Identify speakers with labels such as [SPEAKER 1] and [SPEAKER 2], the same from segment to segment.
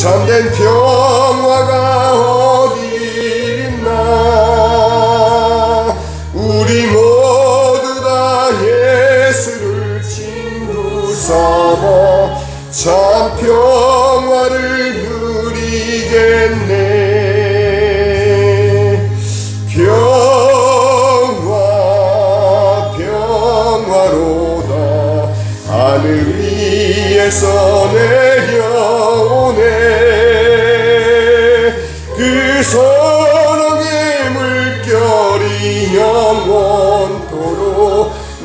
[SPEAKER 1] 참된 평화가 어디 있나. 우리 모두 다 예수를 친구 삼아 참 평화를 누리겠네. 평화로다 하늘 위에서 내려오네. 그 사랑의 물결이 영원토록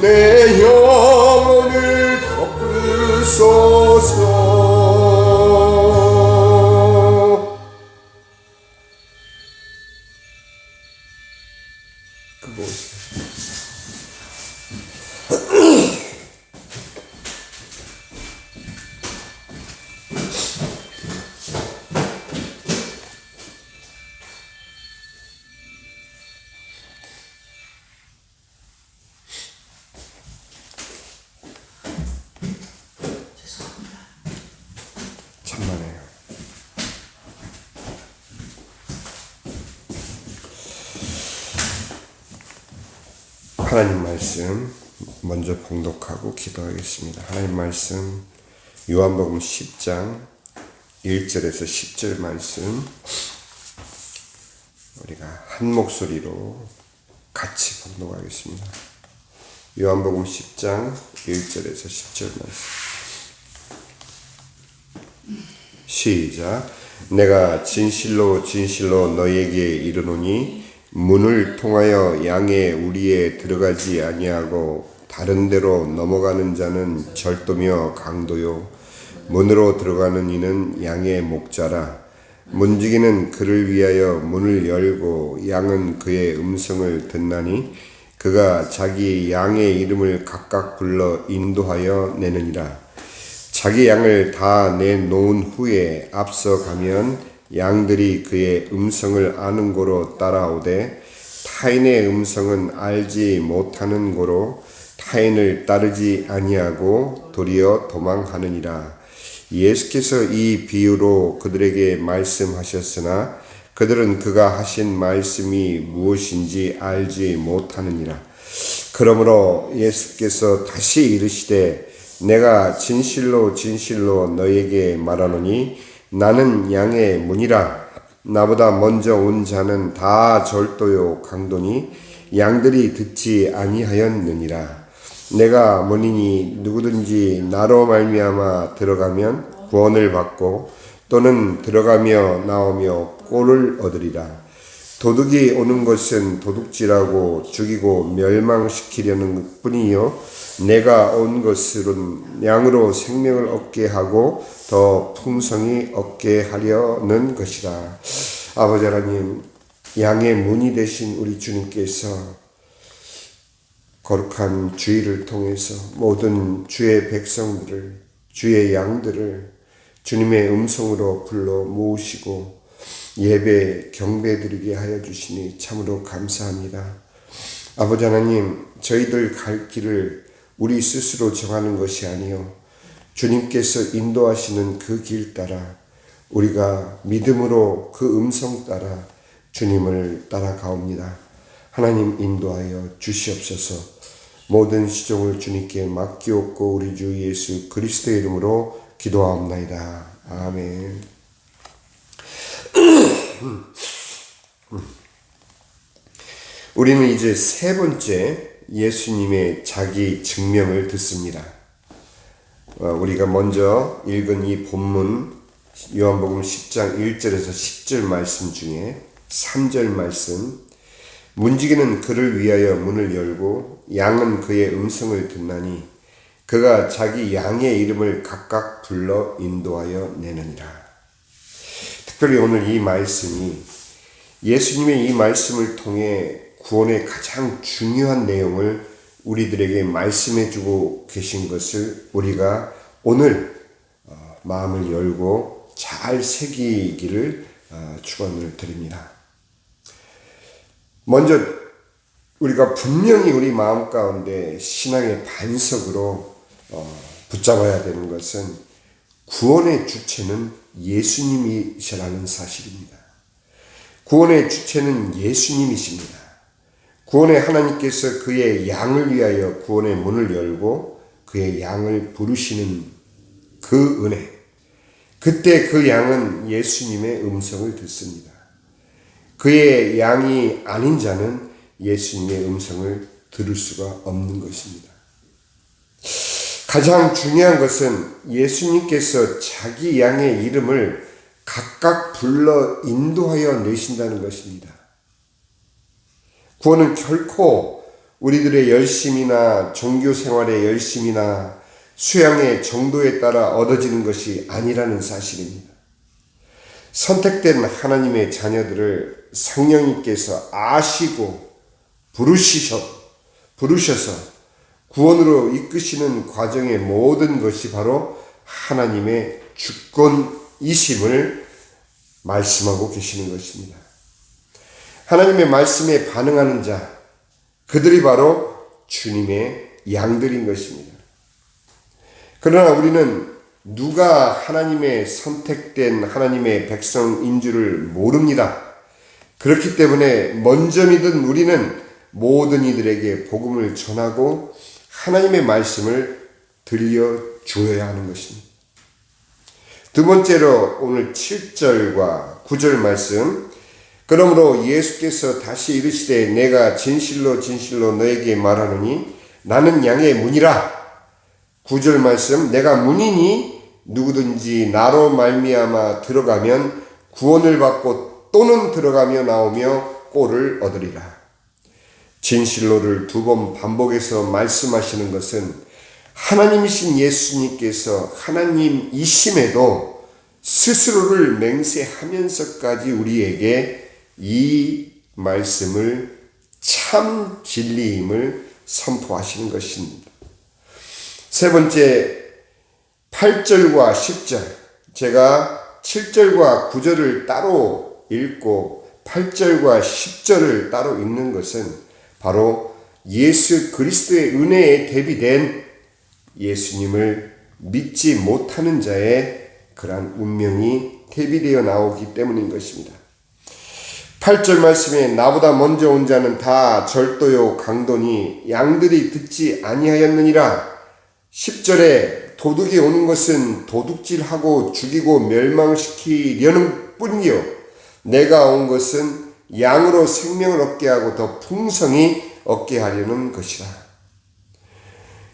[SPEAKER 1] 내 영혼을 덮으소서. 그곳 천만에요. 하나님 말씀 먼저 봉독하고 기도하겠습니다. 하나님 말씀 요한복음 10장 1절에서 10절 말씀 우리가 한 목소리로 같이 봉독하겠습니다. 요한복음 10장 1절에서 10절 말씀. 시작. 내가 진실로 진실로 너에게 이르노니 문을 통하여 양의 우리에 들어가지 아니하고 다른 데로 넘어가는 자는 절도며 강도요 문으로 들어가는 이는 양의 목자라. 문지기는 그를 위하여 문을 열고 양은 그의 음성을 듣나니 그가 자기 양의 이름을 각각 불러 인도하여 내느니라. 자기 양을 다 내놓은 후에 앞서가면 양들이 그의 음성을 아는 고로 따라오되 타인의 음성은 알지 못하는 고로 타인을 따르지 아니하고 도리어 도망하느니라. 예수께서 이 비유로 그들에게 말씀하셨으나 그들은 그가 하신 말씀이 무엇인지 알지 못하느니라. 그러므로 예수께서 다시 이르시되 내가 진실로 진실로 너에게 말하노니 나는 양의 문이라. 나보다 먼저 온 자는 다 절도요 강도니 양들이 듣지 아니하였느니라. 내가 문이니 누구든지 나로 말미암아 들어가면 구원을 받고 또는 들어가며 나오며 꼴을 얻으리라. 도둑이 오는 것은 도둑질하고 죽이고 멸망시키려는 뿐이요 내가 온 것은 양으로 생명을 얻게 하고 더 풍성히 얻게 하려는 것이라. 아버지 하나님, 양의 문이 되신 우리 주님께서 거룩한 주일을 통해서 모든 주의 백성들을, 주의 양들을 주님의 음성으로 불러 모으시고 예배 경배드리게 하여 주시니 참으로 감사합니다. 아버지 하나님, 저희들 갈 길을 우리 스스로 정하는 것이 아니요 주님께서 인도하시는 그 길 따라 우리가 믿음으로 그 음성 따라 주님을 따라가옵니다. 하나님 인도하여 주시옵소서. 모든 시종을 주님께 맡기옵고 우리 주 예수 그리스도의 이름으로 기도하옵나이다. 아멘. 우리는 이제 세 번째 예수님의 자기 증명을 듣습니다. 우리가 먼저 읽은 이 본문 요한복음 10장 1절에서 10절 말씀 중에 3절 말씀. 문지기는 그를 위하여 문을 열고 양은 그의 음성을 듣나니 그가 자기 양의 이름을 각각 불러 인도하여 내느니라. 특별히 오늘 이 말씀이 예수님의 이 말씀을 통해 구원의 가장 중요한 내용을 우리들에게 말씀해 주고 계신 것을 우리가 오늘 마음을 열고 잘 새기기를 축원을 드립니다. 먼저 우리가 분명히 우리 마음 가운데 신앙의 반석으로 붙잡아야 되는 것은 구원의 주체는 예수님이시라는 사실입니다. 구원의 주체는 예수님이십니다. 구원의 하나님께서 그의 양을 위하여 구원의 문을 열고 그의 양을 부르시는 그 은혜, 그때 그 양은 예수님의 음성을 듣습니다. 그의 양이 아닌 자는 예수님의 음성을 들을 수가 없는 것입니다. 가장 중요한 것은 예수님께서 자기 양의 이름을 각각 불러 인도하여 내신다는 것입니다. 구원은 결코 우리들의 열심이나 종교 생활의 열심이나 수양의 정도에 따라 얻어지는 것이 아니라는 사실입니다. 선택된 하나님의 자녀들을 성령님께서 아시고 부르셔서 구원으로 이끄시는 과정의 모든 것이 바로 하나님의 주권이심을 말씀하고 계시는 것입니다. 하나님의 말씀에 반응하는 자, 그들이 바로 주님의 양들인 것입니다. 그러나 우리는 누가 하나님의 선택된 하나님의 백성인 줄을 모릅니다. 그렇기 때문에 먼저 믿은 우리는 모든 이들에게 복음을 전하고 하나님의 말씀을 들려주어야 하는 것입니다. 두 번째로 오늘 7절과 9절 말씀, 그러므로 예수께서 다시 이르시되 내가 진실로 진실로 너에게 말하노니 나는 양의 문이라. 9절 말씀, 내가 문이니 누구든지 나로 말미암아 들어가면 구원을 받고 또는 들어가며 나오며 꼴을 얻으리라. 진실로를 두 번 반복해서 말씀하시는 것은 하나님이신 예수님께서 하나님이심에도 스스로를 맹세하면서까지 우리에게 이 말씀을 참 진리임을 선포하시는 것입니다. 세 번째, 8절과 10절, 제가 7절과 9절을 따로 읽고 8절과 10절을 따로 읽는 것은 바로 예수 그리스도의 은혜에 대비된 예수님을 믿지 못하는 자의 그러한 운명이 대비되어 나오기 때문인 것입니다. 8절 말씀에 나보다 먼저 온 자는 다 절도요 강도니 양들이 듣지 아니하였느니라. 10절에 도둑이 오는 것은 도둑질하고 죽이고 멸망시키려는 뿐이요 내가 온 것은 양으로 생명을 얻게 하고 더 풍성히 얻게 하려는 것이라.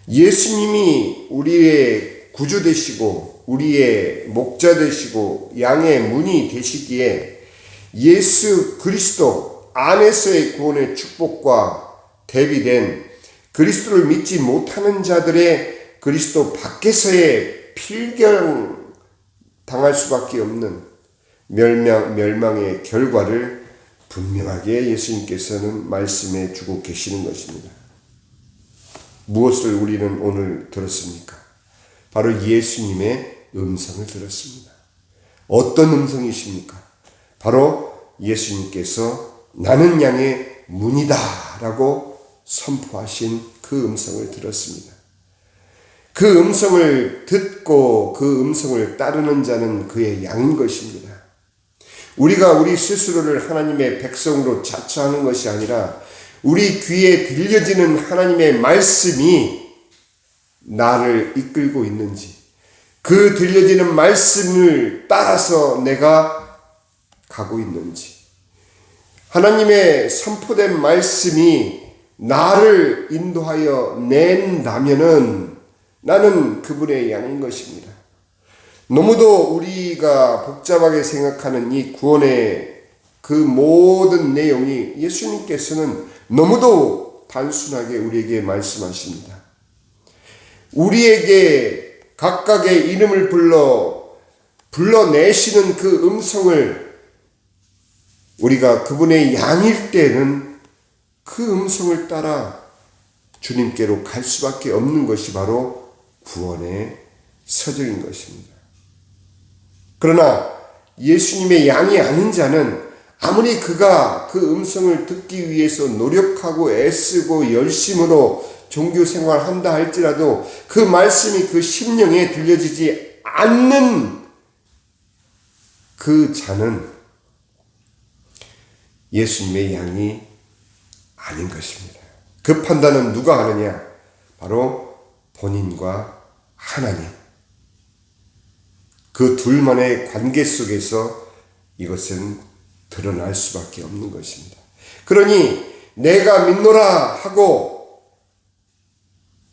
[SPEAKER 1] 예수님이 우리의 구주 되시고 우리의 목자 되시고 양의 문이 되시기에 예수 그리스도 안에서의 구원의 축복과 대비된 그리스도를 믿지 못하는 자들의 그리스도 밖에서의 필경 당할 수밖에 없는 멸망의 결과를 분명하게 예수님께서는 말씀해 주고 계시는 것입니다. 무엇을 우리는 오늘 들었습니까? 바로 예수님의 음성을 들었습니다. 어떤 음성이십니까? 바로 예수님께서 나는 양의 문이다 라고 선포하신 그 음성을 들었습니다. 그 음성을 듣고 그 음성을 따르는 자는 그의 양인 것입니다. 우리가 우리 스스로를 하나님의 백성으로 자처하는 것이 아니라 우리 귀에 들려지는 하나님의 말씀이 나를 이끌고 있는지, 그 들려지는 말씀을 따라서 내가 가고 있는지, 하나님의 선포된 말씀이 나를 인도하여 낸다면은 나는 그분의 양인 것입니다. 너무도 우리가 복잡하게 생각하는 이 구원의 그 모든 내용이 예수님께서는 너무도 단순하게 우리에게 말씀하십니다. 우리에게 각각의 이름을 불러내시는 그 음성을 우리가 그분의 양일 때는 그 음성을 따라 주님께로 갈 수밖에 없는 것이 바로 구원의 서적인 것입니다. 그러나 예수님의 양이 아닌 자는 아무리 그가 그 음성을 듣기 위해서 노력하고 애쓰고 열심으로 종교 생활한다 할지라도 그 말씀이 그 심령에 들려지지 않는 그 자는 예수님의 양이 아닌 것입니다. 그 판단은 누가 하느냐? 바로 본인과 하나님. 그 둘만의 관계 속에서 이것은 드러날 수밖에 없는 것입니다. 그러니 내가 믿노라 하고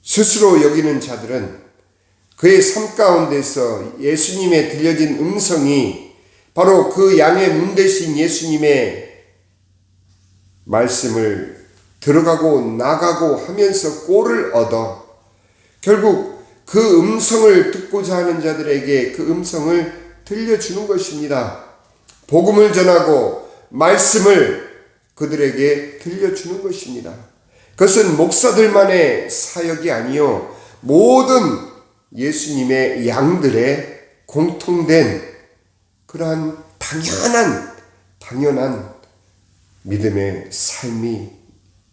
[SPEAKER 1] 스스로 여기는 자들은 그의 삶 가운데서 예수님의 들려진 음성이 바로 그 양의 문 대신 예수님의 말씀을 들어가고 나가고 하면서 꼴을 얻어 결국 그 음성을 듣고자 하는 자들에게 그 음성을 들려주는 것입니다. 복음을 전하고 말씀을 그들에게 들려주는 것입니다. 그것은 목사들만의 사역이 아니요 모든 예수님의 양들의 공통된 그러한 당연한 믿음의 삶이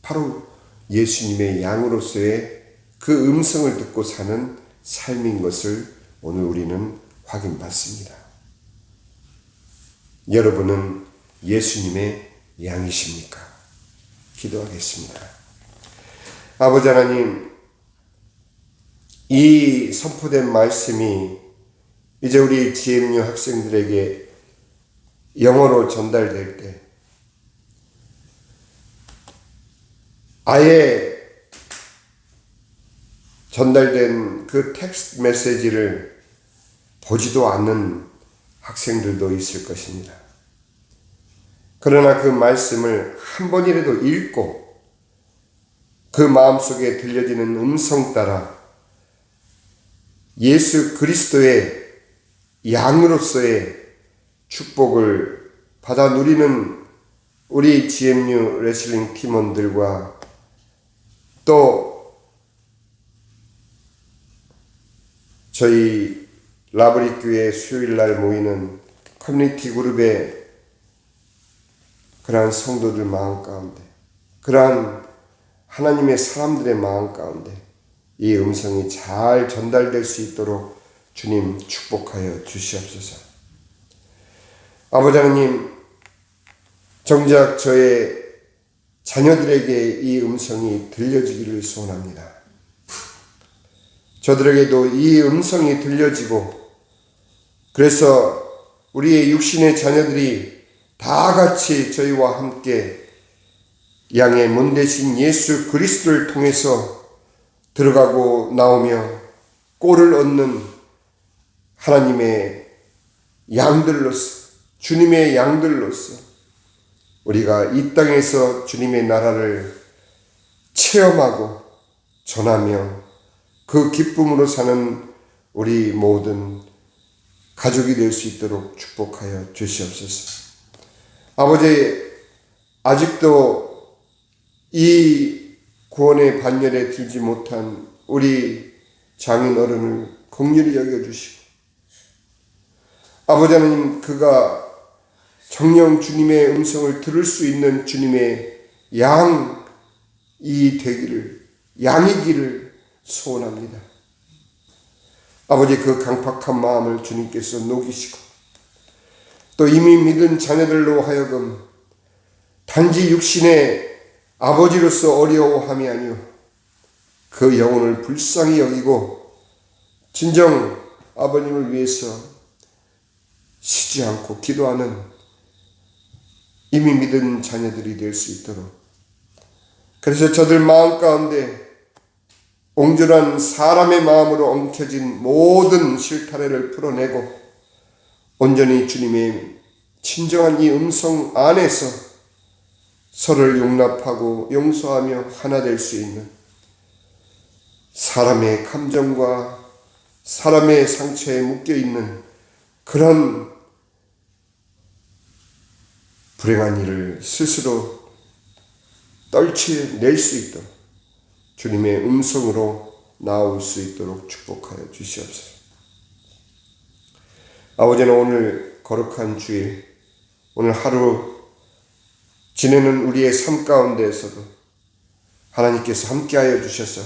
[SPEAKER 1] 바로 예수님의 양으로서의 그 음성을 듣고 사는 삶인 것을 오늘 우리는 확인받습니다. 여러분은 예수님의 양이십니까? 기도하겠습니다. 아버지 하나님, 이 선포된 말씀이 이제 우리 GMU 학생들에게 영어로 전달될 때 아예 전달된 그 텍스트 메시지를 보지도 않는 학생들도 있을 것입니다. 그러나 그 말씀을 한 번이라도 읽고 그 마음속에 들려지는 음성 따라 예수 그리스도의 양으로서의 축복을 받아 누리는 우리 GMU 레슬링 팀원들과 또 저희 라브리 교회 수요일날 모이는 커뮤니티 그룹의 그러한 성도들 마음 가운데, 그러한 하나님의 사람들의 마음 가운데 이 음성이 잘 전달될 수 있도록 주님 축복하여 주시옵소서. 아버지 하나님, 정작 저의 자녀들에게 이 음성이 들려지기를 소원합니다. 저들에게도 이 음성이 들려지고 그래서 우리의 육신의 자녀들이 다 같이 저희와 함께 양의 문 대신 예수 그리스도를 통해서 들어가고 나오며 꼴을 얻는 하나님의 양들로서, 주님의 양들로서 우리가 이 땅에서 주님의 나라를 체험하고 전하며 그 기쁨으로 사는 우리 모든 가족이 될 수 있도록 축복하여 주시옵소서. 아버지, 아직도 이 구원의 반열에 들지 못한 우리 장인 어른을 긍휼히 여겨주시고, 아버지 하나님, 그가 정녕 주님의 음성을 들을 수 있는 주님의 양이 되기를, 양이기를 소원합니다. 아버지, 그 강팍한 마음을 주님께서 녹이시고 또 이미 믿은 자녀들로 하여금 단지 육신의 아버지로서 어려워함이 아니오 그 영혼을 불쌍히 여기고 진정 아버님을 위해서 쉬지 않고 기도하는 이미 믿은 자녀들이 될 수 있도록, 그래서 저들 마음 가운데 옹졸한 사람의 마음으로 엉켜진 모든 실타래를 풀어내고 온전히 주님의 친정한 이 음성 안에서 서로를 용납하고 용서하며 하나 될 수 있는 사람의 감정과 사람의 상처에 묶여있는 그런 불행한 일을 스스로 떨쳐낼 수 있도록 주님의 음성으로 나올 수 있도록 축복하여 주시옵소서. 아버지는 오늘 거룩한 주일, 오늘 하루 지내는 우리의 삶 가운데에서도 하나님께서 함께하여 주셔서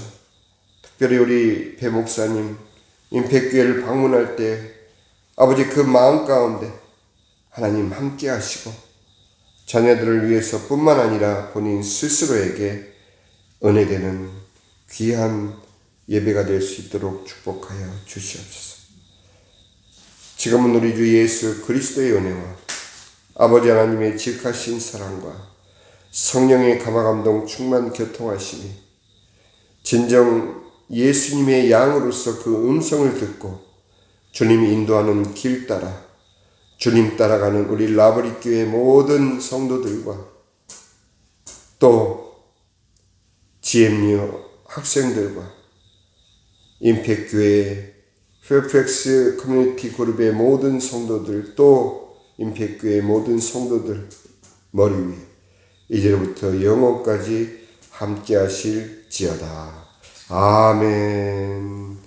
[SPEAKER 1] 특별히 우리 배 목사님 임팩교회를 방문할 때 아버지 그 마음 가운데 하나님 함께 하시고 자녀들을 위해서 뿐만 아니라 본인 스스로에게 은혜되는 귀한 예배가 될 수 있도록 축복하여 주시옵소서. 지금은 우리 주 예수 그리스도의 은혜와 아버지 하나님의 지극하신 사랑과 성령의 감화감동 충만 교통하심이 진정 예수님의 양으로서 그 음성을 듣고 주님이 인도하는 길 따라 주님 따라가는 우리 라브리 교회 모든 성도들과 또 GMU 학생들과 임팩교회 페어팩스 커뮤니티 그룹의 모든 성도들 또 임팩교회 모든 성도들 머리 위에 이제부터 영원까지 함께 하실지어다. 아멘.